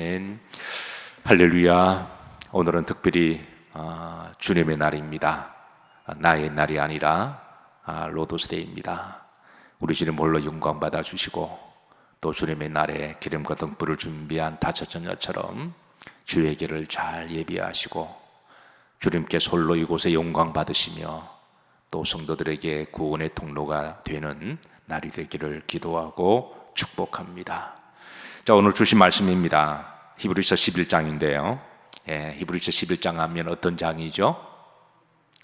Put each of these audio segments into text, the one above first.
아멘. 할렐루야. 오늘은 특별히 주님의 날입니다. 나의 날이 아니라 로도스데이입니다. 우리 주님 홀로 영광 받아 주시고 또 주님의 날에 기름과 등불을 준비한 다처처녀처럼 주의 길을 잘 예비하시고 주님께서 홀로 이곳에 영광 받으시며 또 성도들에게 구원의 통로가 되는 날이 되기를 기도하고 축복합니다. 자, 오늘 주신 말씀입니다. 히브리서 11장인데요. 히브리서 11장 하면 어떤 장이죠?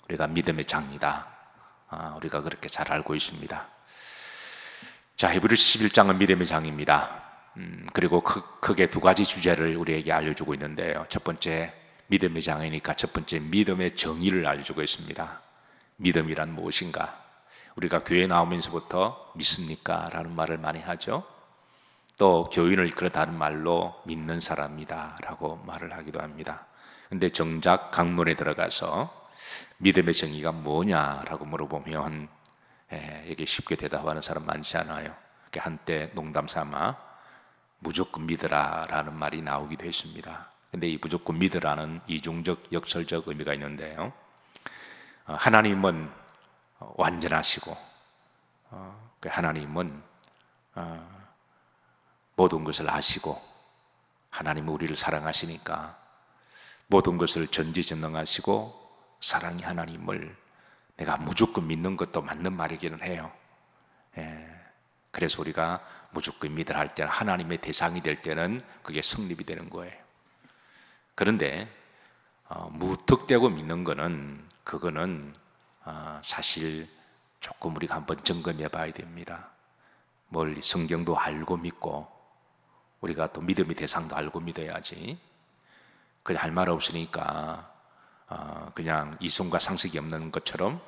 우리가 믿음의 장이다. 우리가 그렇게 잘 알고 있습니다. 자, 히브리서 11장은 믿음의 장입니다. 그리고 크게 두 가지 주제를 우리에게 알려주고 있는데요. 첫 번째, 믿음의 장이니까 첫 번째 믿음의 정의를 알려주고 있습니다. 믿음이란 무엇인가? 우리가 교회 나오면서부터 믿습니까? 라는 말을 많이 하죠. 또 교인을 그렇다는 말로 믿는 사람이다 라고 말을 하기도 합니다. 근데 정작 강론에 들어가서 믿음의 정의가 뭐냐라고 물어보면 이게 쉽게 대답하는 사람 많지 않아요. 한때 농담 삼아 무조건 믿으라 라는 말이 나오기도 했습니다. 근데 이 무조건 믿으라는 이중적 역설적 의미가 있는데요. 하나님은 완전하시고 하나님은 모든 것을 아시고 하나님은 우리를 사랑하시니까 모든 것을 전지전능하시고 사랑의 하나님을 내가 무조건 믿는 것도 맞는 말이기는 해요. 그래서 우리가 무조건 믿으라 할 때는 하나님의 대상이 될 때는 그게 성립이 되는 거예요. 그런데 무턱대고 믿는 거는 그거는 사실 조금 우리가 한번 점검해 봐야 됩니다. 뭘 성경도 알고 믿고 우리가 또 믿음의 대상도 알고 믿어야지. 그냥 할 말 없으니까 그냥 이성과 상식이 없는 것처럼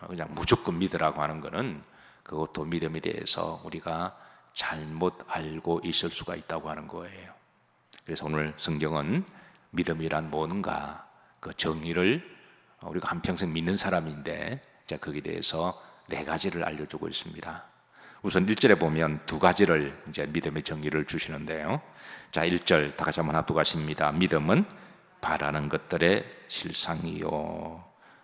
그냥 무조건 믿으라고 하는 것은 그것도 믿음에 대해서 우리가 잘못 알고 있을 수가 있다고 하는 거예요. 그래서 오늘 성경은 믿음이란 뭔가 그 정의를 우리가 한평생 믿는 사람인데 거기에 대해서 4가지를 알려주고 있습니다. 우선 1절에 보면 2가지를 이제 믿음의 정의를 주시는데요. 자, 1절 다 같이 한번 합독하십니다. 믿음은 바라는 것들의 실상이요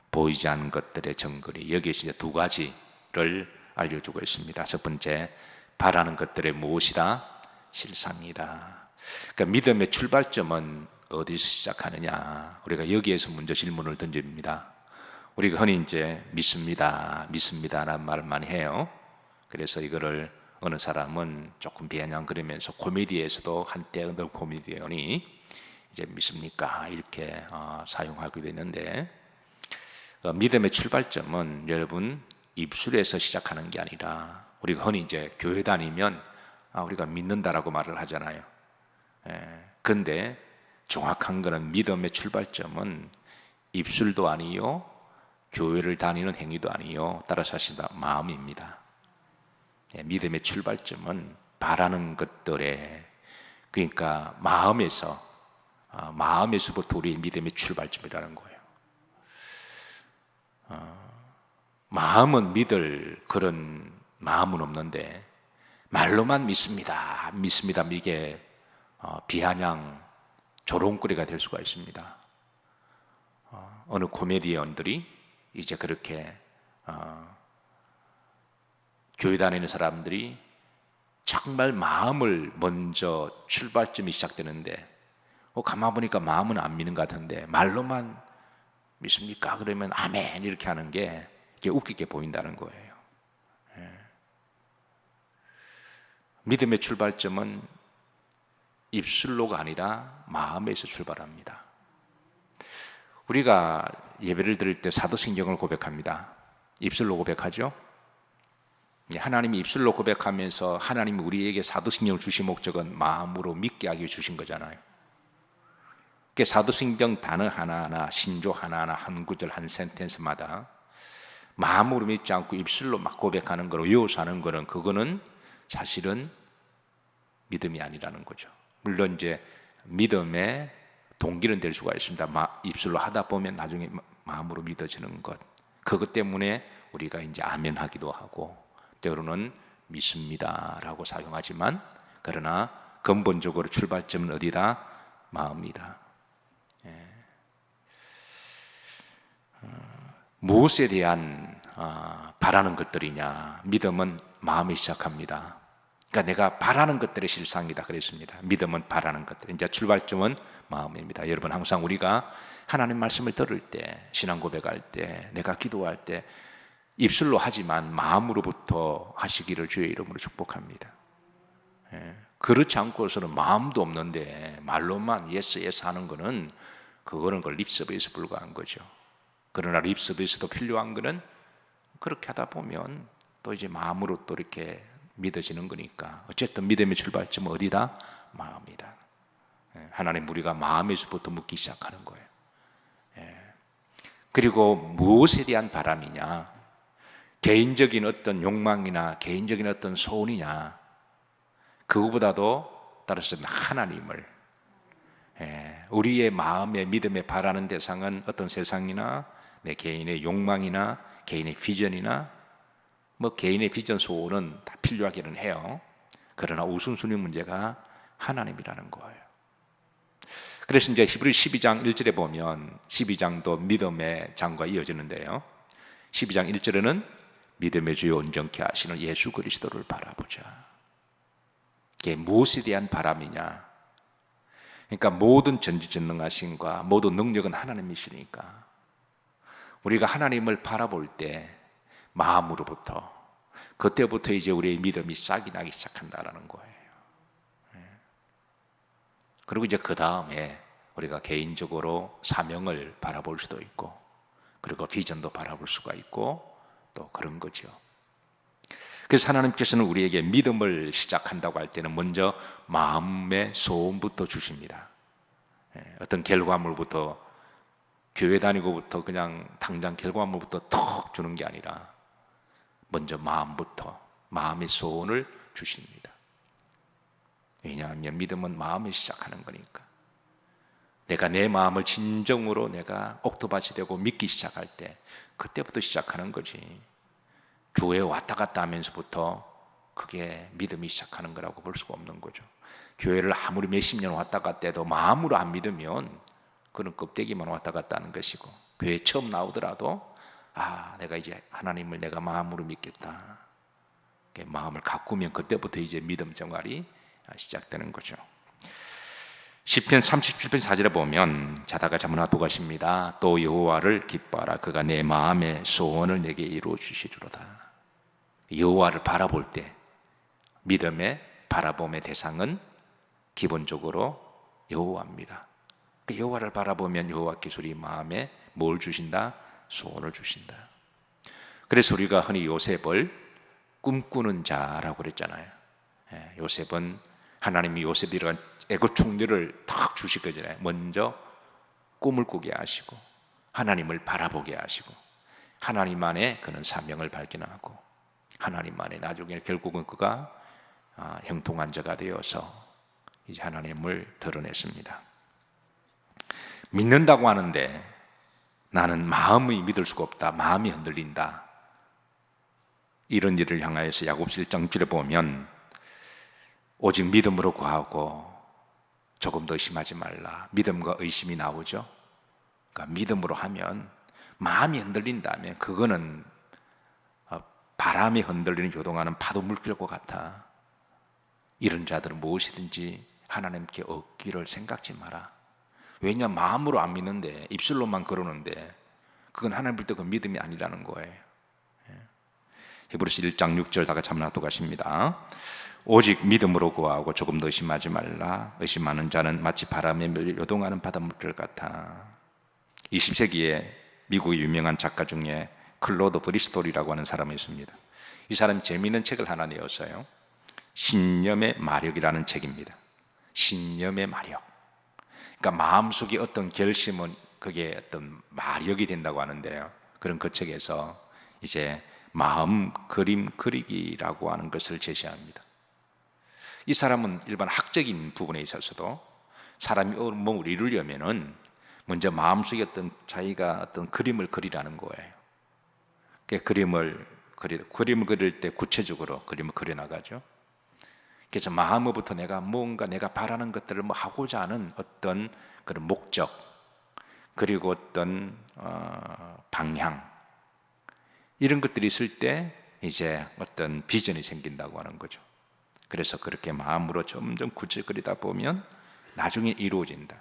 보이지 않는 것들의 정거리. 여기에 이제 2가지를 알려주고 있습니다. 첫 번째, 바라는 것들의 무엇이다? 실상이다. 그러니까 믿음의 출발점은 어디서 시작하느냐? 우리가 여기에서 먼저 질문을 던집니다. 우리가 흔히 이제 믿습니다라는 말을 많이 해요. 그래서 이거를 어느 사람은 조금 비아냥거리면서 코미디에서도 한때 어느 코미디언이 이제 믿습니까? 이렇게 사용하기도 했는데 믿음의 출발점은 여러분 입술에서 시작하는 게 아니라 우리가 흔히 이제 교회 다니면 우리가 믿는다라고 말을 하잖아요. 근데 정확한 거는 믿음의 출발점은 입술도 아니요 교회를 다니는 행위도 아니요 따라서 하신다 마음입니다. 믿음의 출발점은 바라는 것들에 그러니까 마음에서부터 우리의 믿음의 출발점이라는 거예요. 마음은 믿을 그런 마음은 없는데 말로만 믿습니다 이게 비아냥 조롱거리가 될 수가 있습니다. 어느 코미디언들이 이제 그렇게 교회 다니는 사람들이 정말 마음을 먼저 출발점이 시작되는데 가만 보니까 마음은 안 믿는 것 같은데 말로만 믿습니까? 그러면 아멘 이렇게 하는 게 이게 웃기게 보인다는 거예요. 믿음의 출발점은 입술로가 아니라 마음에서 출발합니다. 우리가 예배를 드릴 때 사도신경을 고백합니다. 입술로 고백하죠. 하나님이 입술로 고백하면서 하나님이 우리에게 사도신경을 주신 목적은 마음으로 믿게 하기 위해 주신 거잖아요. 사도신경 단어 하나하나 신조 하나하나 한 구절 한 센텐스마다 마음으로 믿지 않고 입술로 막 고백하는 거로 외워서 하는 거는 그거는 사실은 믿음이 아니라는 거죠. 물론 이제 믿음의 동기는 될 수가 있습니다. 입술로 하다 보면 나중에 마음으로 믿어지는 것. 그것 때문에 우리가 이제 아멘 하기도 하고 때로는 믿습니다라고 사용하지만 그러나 근본적으로 출발점은 어디다? 마음이다. 무엇에 대한 바라는 것들이냐? 믿음은 마음에 시작합니다. 그러니까 내가 바라는 것들의 실상이다 그랬습니다. 믿음은 바라는 것들. 이제 출발점은 마음입니다. 여러분 항상 우리가 하나님 말씀을 들을 때, 신앙 고백할 때, 내가 기도할 때 입술로 하지만 마음으로부터 하시기를 주의 이름으로 축복합니다. 그렇지 않고서는 마음도 없는데 말로만 예스 예스 하는 거는 그거는 그 립서비스에 불과한 거죠. 그러나 립서비스도 필요한 거는 그렇게 하다 보면 또 이제 마음으로 또 이렇게 믿어지는 거니까 어쨌든 믿음의 출발점은 어디다? 마음이다. 하나님 우리가 마음에서부터 묻기 시작하는 거예요. 그리고 무엇에 대한 바람이냐? 개인적인 어떤 욕망이나 개인적인 어떤 소원이냐? 그거보다도 따라서 하나님을 우리의 마음의 믿음에 바라는 대상은 어떤 세상이나 내 개인의 욕망이나 개인의 비전이나 뭐 개인의 비전 소원은 다 필요하기는 해요. 그러나 우선순위 문제가 하나님이라는 거예요. 그래서 이제 히브리 12장 1절에 보면 12장도 믿음의 장과 이어지는데요. 12장 1절에는 믿음의 주요 온전케 하시는 예수 그리스도를 바라보자. 이게 무엇에 대한 바람이냐? 그러니까 모든 전지전능하심과 모든 능력은 하나님이시니까 우리가 하나님을 바라볼 때 마음으로부터 그때부터 이제 우리의 믿음이 싹이 나기 시작한다라는 거예요. 그리고 이제 그 다음에 우리가 개인적으로 사명을 바라볼 수도 있고 그리고 비전도 바라볼 수가 있고 또 그런 거죠. 그래서 하나님께서는 우리에게 믿음을 시작한다고 할 때는 먼저 마음의 소원부터 주십니다. 어떤 결과물부터 교회 다니고부터 그냥 당장 결과물부터 턱 주는 게 아니라 먼저 마음부터 마음의 소원을 주십니다. 왜냐하면 믿음은 마음에 시작하는 거니까. 내가 내 마음을 진정으로 내가 옥토밭이 되고 믿기 시작할 때 그때부터 시작하는 거지. 교회에 왔다 갔다 하면서부터 그게 믿음이 시작하는 거라고 볼 수가 없는 거죠. 교회를 아무리 몇십 년 왔다 갔다 해도 마음으로 안 믿으면 그는 껍데기만 왔다 갔다 하는 것이고 교회에 처음 나오더라도 내가 이제 하나님을 내가 마음으로 믿겠다. 마음을 가꾸면 그때부터 이제 믿음 생활이 시작되는 거죠. 시편 37편 4절에 보면 자다가 잠을 놔두고 가십니다. 또 여호와를 기뻐하라. 그가 내 마음의 소원을 내게 이루어 주시리로다. 여호와를 바라볼 때 믿음의 바라봄의 대상은 기본적으로 여호와입니다. 여호와를 바라보면 여호와께서 우리 마음에 뭘 주신다? 소원을 주신다. 그래서 우리가 흔히 요셉을 꿈꾸는 자라고 그랬잖아요. 요셉은 하나님이 요셉이라는 애굽 총리를 탁 주시거든요. 먼저 꿈을 꾸게 하시고 하나님을 바라보게 하시고 하나님 안에 그는 사명을 발견하고 하나님 안에 나중에 결국은 그가 형통한 자가 되어서 이제 하나님을 드러냈습니다. 믿는다고 하는데 나는 마음이 믿을 수가 없다. 마음이 흔들린다. 이런 일을 향하여서 야고보서 1장 6절에 보면 오직 믿음으로 구하고 조금 더 의심하지 말라. 믿음과 의심이 나오죠. 그러니까 믿음으로 하면 마음이 흔들린다면 그거는 바람이 흔들리는 요동하는 파도 물결과 같아. 이런 자들은 무엇이든지 하나님께 얻기를 생각지 마라. 왜냐? 마음으로 안 믿는데 입술로만 그러는데 그건 하나님 볼 때 그 믿음이 아니라는 거예요. 히브리서 1장 6절 다 같이 한번 놔두겠습니다. 오직 믿음으로 구하고 조금 더 의심하지 말라. 의심하는 자는 마치 바람에 요동하는 바닷물 같아. 20세기에 미국의 유명한 작가 중에 클로드 브리스톨이라고 하는 사람이 있습니다. 이 사람이 재미있는 책을 하나 내었어요. 신념의 마력이라는 책입니다. 신념의 마력. 그러니까 마음속에 어떤 결심은 그게 어떤 마력이 된다고 하는데요. 그런 그 책에서 이제 마음 그림 그리기라고 하는 것을 제시합니다. 이 사람은 일반 학적인 부분에 있어서도 사람이 몸을 이루려면은 먼저 마음속에 어떤 자기가 어떤 그림을 그리라는 거예요. 그림을 그릴 때 구체적으로 그림을 그려 나가죠. 그래서 마음으로부터 내가 뭔가 내가 바라는 것들을 뭐 하고자 하는 어떤 그런 목적, 그리고 어떤 방향, 이런 것들이 있을 때 이제 어떤 비전이 생긴다고 하는 거죠. 그래서 그렇게 마음으로 점점 구체거리다 보면 나중에 이루어진다.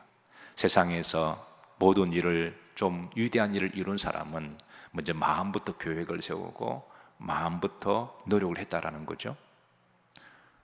세상에서 모든 일을, 좀 위대한 일을 이룬 사람은 먼저 마음부터 계획을 세우고 마음부터 노력을 했다라는 거죠.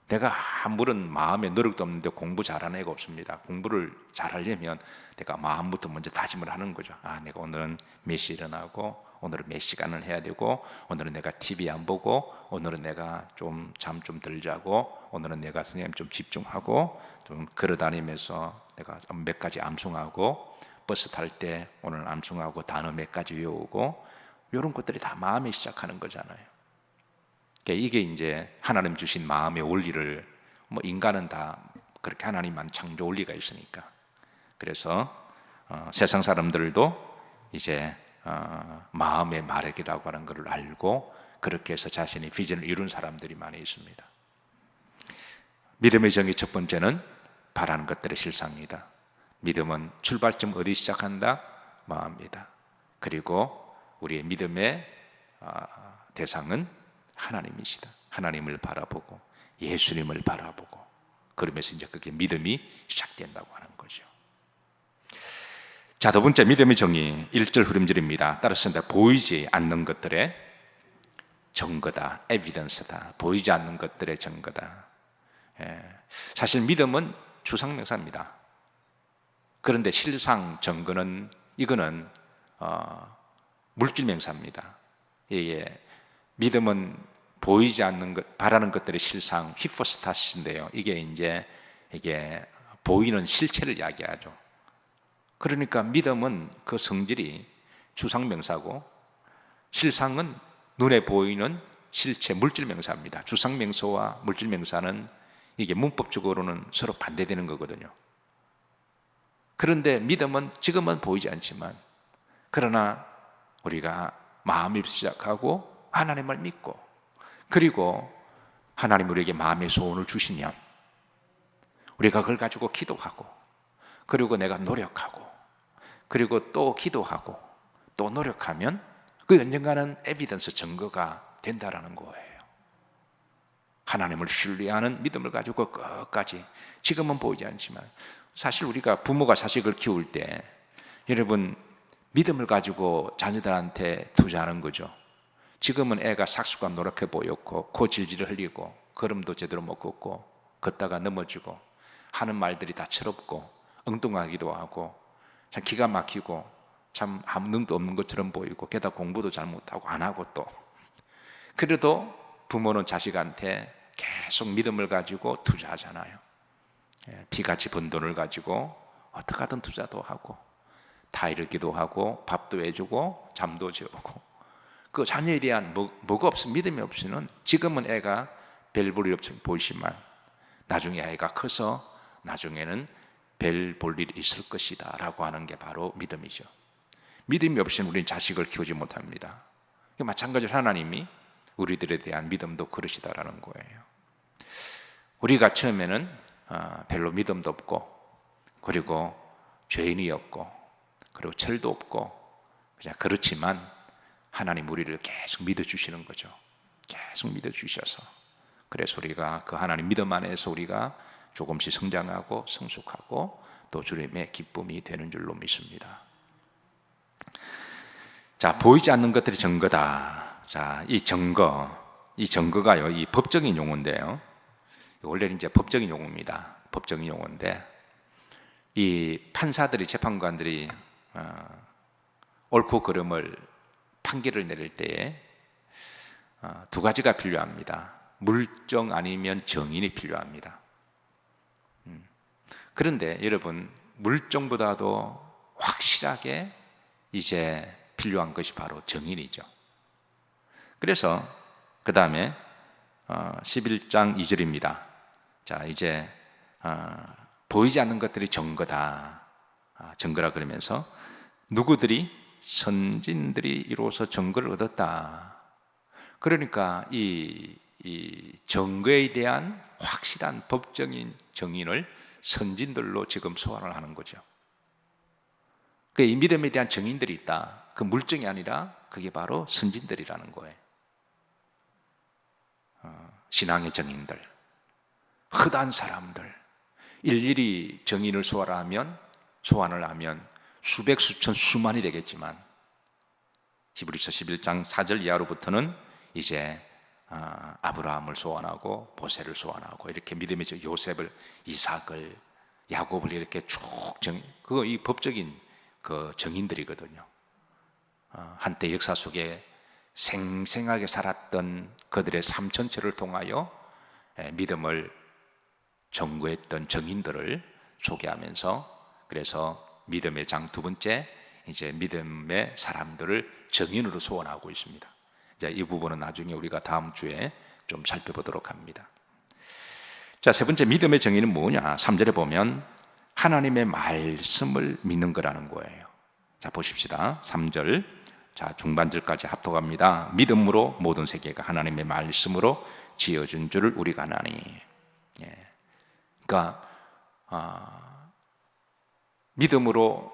내가 아무런 마음의 노력도 없는데 공부 잘하는 애가 없습니다. 공부를 잘하려면 내가 마음부터 먼저 다짐을 하는 거죠. 내가 오늘은 몇 시에 일어나고, 오늘은 몇 시간을 해야 되고, 오늘은 내가 TV 안 보고, 오늘은 내가 좀 잠 좀 덜 자고, 오늘은 내가 선생님 좀 집중하고, 좀 걸어다니면서 내가 몇 가지 암송하고, 버스 탈 때 오늘 암송하고 단어 몇 가지 외우고, 이런 것들이 다 마음에 시작하는 거잖아요. 이게 이제 하나님 주신 마음의 원리를, 뭐 인간은 다 그렇게 하나님만 창조 원리가 있으니까. 그래서 세상 사람들도 이제 마음의 마력이라고 하는 것을 알고 그렇게 해서 자신의 비전을 이룬 사람들이 많이 있습니다. 믿음의 정의 첫 번째는 바라는 것들의 실상이다. 믿음은 출발점 어디 시작한다? 마음이다. 그리고 우리의 믿음의 대상은 하나님이시다. 하나님을 바라보고 예수님을 바라보고, 그러면서 이제 그게 믿음이 시작된다고 하는 거죠. 자, 두 번째 믿음의 정의 1절 흐름질입니다. 따라서 보이지 않는 것들의 증거다, 에비던스다. 보이지 않는 것들의 증거다. 사실 믿음은 추상명사입니다. 그런데 실상 증거는, 이거는 물질명사입니다. 믿음은 보이지 않는 것, 바라는 것들의 실상, 히포스타시인데요. 이게 보이는 실체를 이야기하죠. 그러니까 믿음은 그 성질이 추상명사고, 실상은 눈에 보이는 실체, 물질명사입니다. 추상명사와 물질명사는 이게 문법적으로는 서로 반대되는 거거든요. 그런데 믿음은 지금은 보이지 않지만, 그러나 우리가 마음이 시작하고 하나님을 믿고, 그리고 하나님 우리에게 마음의 소원을 주시면 우리가 그걸 가지고 기도하고, 그리고 내가 노력하고, 그리고 또 기도하고 또 노력하면 그 언젠가는 에비던스, 증거가 된다라는 거예요. 하나님을 신뢰하는 믿음을 가지고 끝까지, 지금은 보이지 않지만, 사실 우리가 부모가 자식을 키울 때 여러분 믿음을 가지고 자녀들한테 투자하는 거죠. 지금은 애가 삭수가 노랗게 보였고 코 질질 흘리고 걸음도 제대로 못 걷고 걷다가 넘어지고 하는 말들이 다 철없고 엉뚱하기도 하고 참 기가 막히고 참 아무 능도 없는 것처럼 보이고, 게다가 공부도 잘 못하고 안 하고, 또 그래도 부모는 자식한테 계속 믿음을 가지고 투자하잖아요. 피같이 번 돈을 가지고 어떻게 하든 투자도 하고 타이르기도 하고 밥도 해주고 잠도 재우고, 그 자녀에 대한 뭐가 없으면, 믿음이 없이는 지금은 애가 별 볼 일 없이 보이지만 나중에 아이가 커서 나중에는 별 볼 일이 있을 것이다 라고 하는 게 바로 믿음이죠. 믿음이 없이는 우리는 자식을 키우지 못합니다. 마찬가지로 하나님이 우리들에 대한 믿음도 그러시다라는 거예요. 우리가 처음에는 별로 믿음도 없고, 그리고 죄인이었고, 그리고 철도 없고, 그냥 그렇지만 하나님 우리를 계속 믿어주시는 거죠. 계속 믿어주셔서, 그래서 우리가 그 하나님 믿음 안에서 우리가 조금씩 성장하고 성숙하고 또 주님의 기쁨이 되는 줄로 믿습니다. 자, 보이지 않는 것들이 증거다. 자, 이 증거가요, 이 법적인 용어인데요. 원래는 이제 법적인 용어입니다. 법적인 용어인데, 이 판사들이, 재판관들이 옳고 그름을 판결을 내릴 때에 두 가지가 필요합니다. 물정 아니면 정인이 필요합니다. 그런데 여러분, 물정보다도 확실하게 이제 필요한 것이 바로 정인이죠. 그래서 그 다음에 11장 2절입니다. 자, 이제 보이지 않는 것들이 증거다. 증거라 그러면서 누구들이, 선진들이 이로써 증거를 얻었다. 그러니까 이 이 정거에 대한 확실한 법적인 정의를 선진들로 지금 소환을 하는 거죠. 이 믿음에 대한 정인들이 있다. 그 물정이 아니라 그게 바로 선진들이라는 거예요. 신앙의 정인들, 허다한 사람들, 일일이 정인을 소환을 하면 수백, 수천, 수만이 되겠지만 히브리서 11장 4절 이하로부터는 이제 아브라함을 소환하고 보세를 소환하고 이렇게 믿음의 요셉을, 이삭을, 야곱을 이렇게 쭉 그거 이 법적인 그 정인들이거든요. 한때 역사 속에 생생하게 살았던 그들의 삶 전체를 통하여 믿음을 전거했던 정인들을 소개하면서, 그래서 믿음의 장 두 번째, 이제 믿음의 사람들을 정인으로 소원하고 있습니다. 이제 이 부분은 나중에 우리가 다음 주에 좀 살펴보도록 합니다. 자, 세 번째 믿음의 정의는 뭐냐? 3절에 보면 하나님의 말씀을 믿는 거라는 거예요. 자, 보십시다. 3절, 자, 중반절까지 합독합니다. 믿음으로 모든 세계가 하나님의 말씀으로 지어준 줄을 우리가 아나니. 예. 그러니까 믿음으로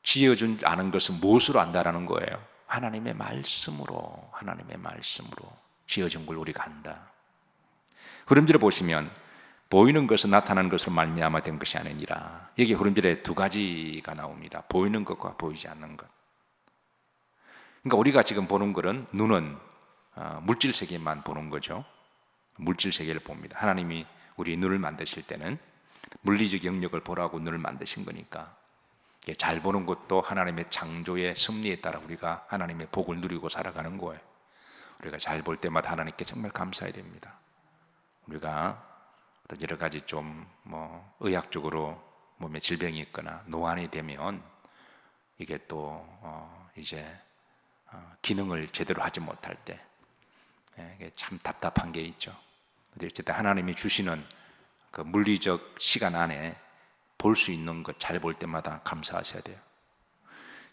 지어준 아는 것은 무엇으로 안다라는 거예요? 하나님의 말씀으로 지어진 걸 우리가 안다. 흐름지를 보시면 보이는 것은 나타나는 것으로 말미암아 된 것이 아니니라. 여기 흐름질에 두 가지가 나옵니다. 보이는 것과 보이지 않는 것. 그러니까 우리가 지금 보는 것은 눈은 물질 세계만 보는 거죠. 물질 세계를 봅니다. 하나님이 우리 눈을 만드실 때는 물리적 영역을 보라고 눈을 만드신 거니까 잘 보는 것도 하나님의 창조의 섭리에 따라 우리가 하나님의 복을 누리고 살아가는 거예요. 우리가 잘 볼 때마다 하나님께 정말 감사해야 됩니다. 우리가 어떤 여러 가지 좀 의학적으로 몸에 질병이 있거나 노안이 되면 이게 또 이제 기능을 제대로 하지 못할 때 이게 참 답답한 게 있죠. 어쨌든 하나님이 주시는 그 물리적 시간 안에 볼 수 있는 것 잘 볼 때마다 감사하셔야 돼요.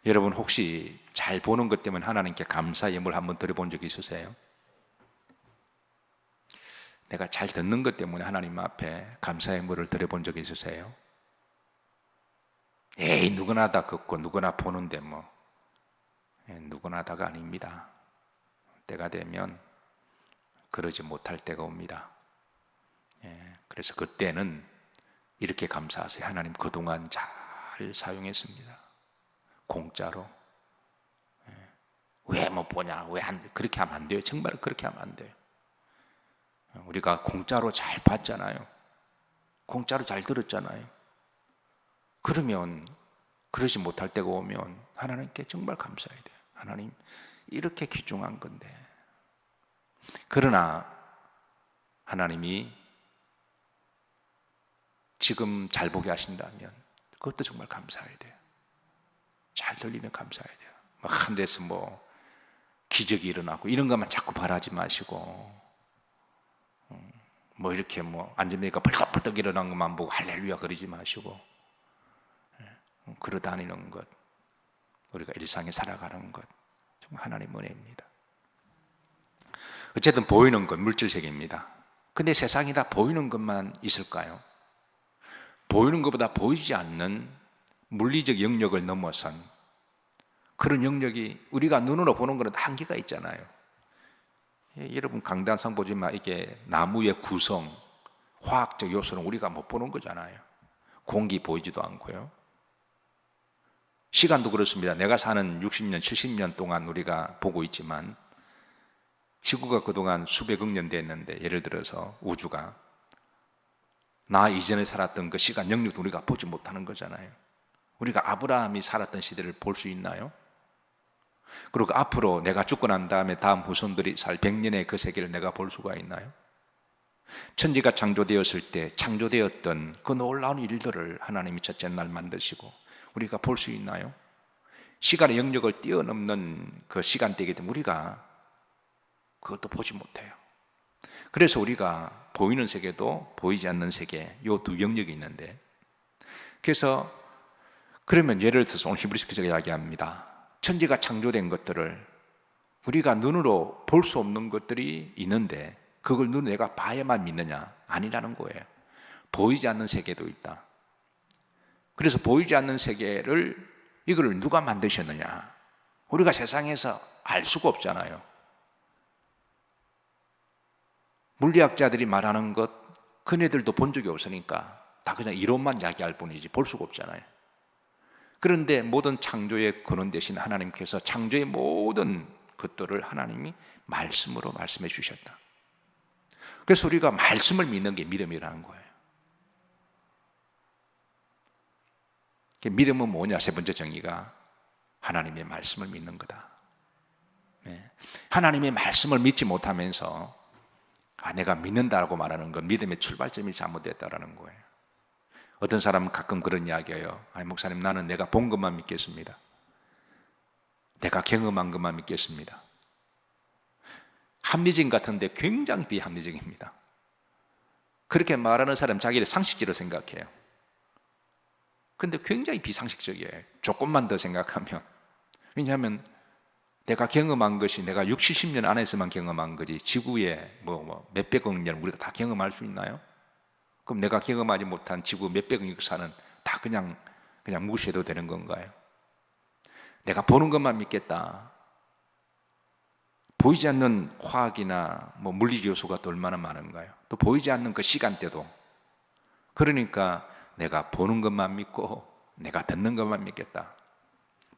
여러분 혹시 잘 보는 것 때문에 하나님께 감사 예물 한번 드려본 적이 있으세요? 내가 잘 듣는 것 때문에 하나님 앞에 감사 예물을 드려본 적이 있으세요? 에이, 누구나 다 듣고 누구나 보는데 누구나 다가 아닙니다. 때가 되면 그러지 못할 때가 옵니다. 그래서 그때는 이렇게 감사하세요. 하나님 그동안 잘 사용했습니다. 공짜로. 왜 못 보냐? 왜 그렇게 하면 안 돼요. 정말 그렇게 하면 안 돼요. 우리가 공짜로 잘 봤잖아요. 공짜로 잘 들었잖아요. 그러면 그러지 못할 때가 오면 하나님께 정말 감사해야 돼요. 하나님 이렇게 귀중한 건데. 그러나 하나님이 지금 잘 보게 하신다면 그것도 정말 감사해야 돼요. 잘 들리면 감사해야 돼요. 한 데서 기적이 일어나고 이런 것만 자꾸 바라지 마시고 이렇게 앉으니까 벌떡벌떡 일어난 것만 보고 할렐루야 그러지 마시고 걸어다니는 것, 우리가 일상에 살아가는 것 정말 하나님 은혜입니다. 어쨌든 보이는 것 물질 세계입니다. 근데 세상이 다 보이는 것만 있을까요? 보이는 것보다 보이지 않는 물리적 영역을 넘어선 그런 영역이 우리가 눈으로 보는 것은 한계가 있잖아요. 여러분 강단상 보지만 이게 나무의 구성, 화학적 요소는 우리가 못 보는 거잖아요. 공기 보이지도 않고요. 시간도 그렇습니다. 내가 사는 60년, 70년 동안 우리가 보고 있지만 지구가 그동안 수백억 년 됐는데 예를 들어서 우주가 나 이전에 살았던 그 시간 영역도 우리가 보지 못하는 거잖아요. 우리가 아브라함이 살았던 시대를 볼 수 있나요? 그리고 앞으로 내가 죽고 난 다음에 다음 후손들이 살 100년의 그 세계를 내가 볼 수가 있나요? 천지가 창조되었을 때 창조되었던 그 놀라운 일들을 하나님이 첫째 날 만드시고 우리가 볼 수 있나요? 시간의 영역을 뛰어넘는 그 시간대이기 때문에 우리가 그것도 보지 못해요. 그래서 우리가 보이는 세계도 보이지 않는 세계 이 두 영역이 있는데, 그래서 그러면 예를 들어서 오늘 히브리서 기자가 이야기합니다. 천지가 창조된 것들을 우리가 눈으로 볼 수 없는 것들이 있는데 그걸 눈으로 내가 봐야만 믿느냐? 아니라는 거예요. 보이지 않는 세계도 있다. 그래서 보이지 않는 세계를 이거를 누가 만드셨느냐? 우리가 세상에서 알 수가 없잖아요. 물리학자들이 말하는 것 그네들도 본 적이 없으니까 다 그냥 이론만 이야기할 뿐이지 볼 수가 없잖아요. 그런데 모든 창조의 근원 되신 하나님께서 창조의 모든 것들을 하나님이 말씀으로 말씀해 주셨다. 그래서 우리가 말씀을 믿는 게 믿음이라는 거예요. 믿음은 뭐냐? 세 번째 정의가 하나님의 말씀을 믿는 거다. 하나님의 말씀을 믿지 못하면서 내가 믿는다라고 말하는 건 믿음의 출발점이 잘못됐다라는 거예요. 어떤 사람은 가끔 그런 이야기해요. 목사님, 나는 내가 본 것만 믿겠습니다. 내가 경험한 것만 믿겠습니다. 합리적 같은데 굉장히 비합리적입니다. 그렇게 말하는 사람 자기를 상식적으로 생각해요. 근데 굉장히 비상식적이에요. 조금만 더 생각하면. 왜냐하면 내가 경험한 것이 내가 60, 70년 안에서만 경험한 거지 지구에 몇백억 년 우리가 다 경험할 수 있나요? 그럼 내가 경험하지 못한 지구 몇백억 역사는 다 그냥 무시해도 되는 건가요? 내가 보는 것만 믿겠다. 보이지 않는 화학이나 물리적 요소가 또 얼마나 많은가요? 또 보이지 않는 그 시간대도. 그러니까 내가 보는 것만 믿고 내가 듣는 것만 믿겠다.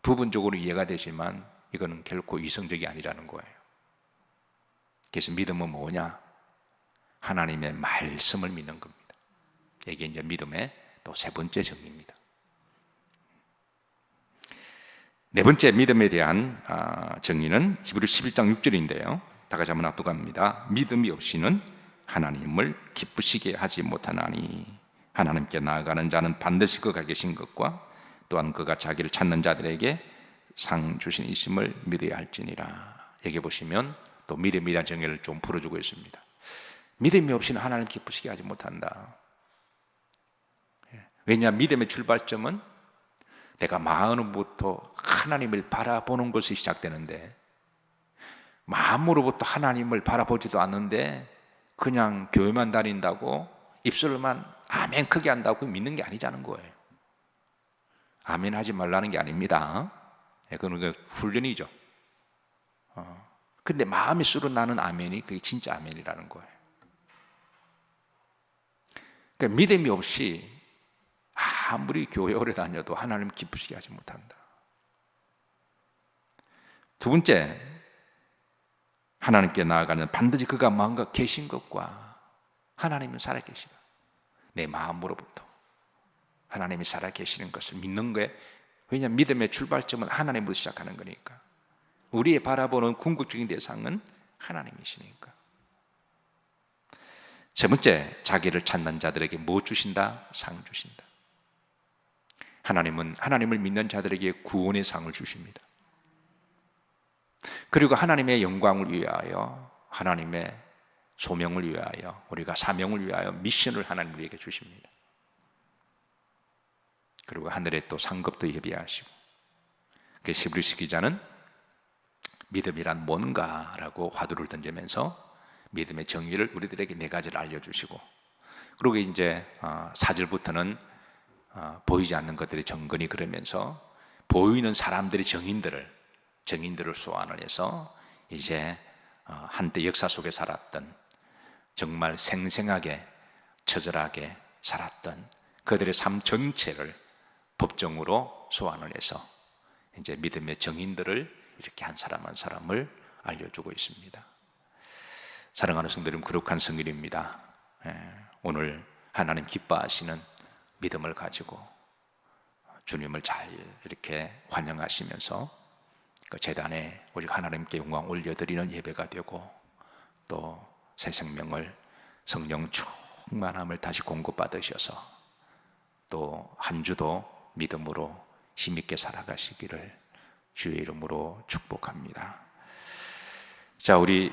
부분적으로 이해가 되지만 이거는 결코 이성적이 아니라는 거예요. 그래서 믿음은 뭐냐? 하나님의 말씀을 믿는 겁니다. 이게 이제 믿음의 또 세 번째 정의입니다. 네 번째 믿음에 대한 정의는 히브리서 11장 6절인데요. 다 같이 한번 합독합니다. 믿음이 없이는 하나님을 기쁘시게 하지 못하나니 하나님께 나아가는 자는 반드시 그가 계신 것과 또한 그가 자기를 찾는 자들에게 상 주신 이심을 믿어야 할지니라. 여기 보시면 또 믿음에 대한 정의를 좀 풀어주고 있습니다. 믿음이 없이는 하나님을 기쁘시게 하지 못한다. 왜냐? 믿음의 출발점은 내가 마음으로부터 하나님을 바라보는 것이 시작되는데, 마음으로부터 하나님을 바라보지도 않는데 그냥 교회만 다닌다고 입술로만 아멘 크게 한다고 믿는 게 아니라는 거예요. 아멘 하지 말라는 게 아닙니다. 그건 훈련이죠. 근데 마음에 쓰러 나는 아멘이 그게 진짜 아멘이라는 거예요. 그러니까 믿음이 없이 아무리 교회 오래 다녀도 하나님 기쁘시게 하지 못한다. 두 번째, 하나님께 나아가는 반드시 그가 뭔가 계신 것과 하나님은 살아계시다. 내 마음으로부터 하나님이 살아계시는 것을 믿는 거에, 왜냐하면 믿음의 출발점은 하나님으로 시작하는 거니까. 우리의 바라보는 궁극적인 대상은 하나님이시니까. 세 번째, 자기를 찾는 자들에게 뭐 주신다? 상 주신다. 하나님은 하나님을 믿는 자들에게 구원의 상을 주십니다. 그리고 하나님의 영광을 위하여, 하나님의 소명을 위하여, 우리가 사명을 위하여 미션을 하나님 우리에게 주십니다. 그리고 하늘에 또 상급도 예비하시고. 그래서 히브리서 기자는 믿음이란 뭔가라고 화두를 던지면서 믿음의 정의를 우리들에게 네 가지를 알려주시고, 그리고 이제 4절부터는 보이지 않는 것들의 정근이, 그러면서 보이는 사람들의 정인들을 소환을 해서 이제 한때 역사 속에 살았던, 정말 생생하게 처절하게 살았던 그들의 삶 전체를 법정으로 소환을 해서 이제 믿음의 정인들을 이렇게 한 사람 한 사람을 알려주고 있습니다. 사랑하는 성도 여러분, 거룩한 성일입니다. 오늘 하나님 기뻐하시는 믿음을 가지고 주님을 잘 이렇게 환영하시면서 그 제단에 오직 하나님께 영광 올려드리는 예배가 되고, 또 새 생명을, 성령 충만함을 다시 공급받으셔서 또 한 주도 믿음으로 힘있게 살아가시기를 주의 이름으로 축복합니다. 자, 우리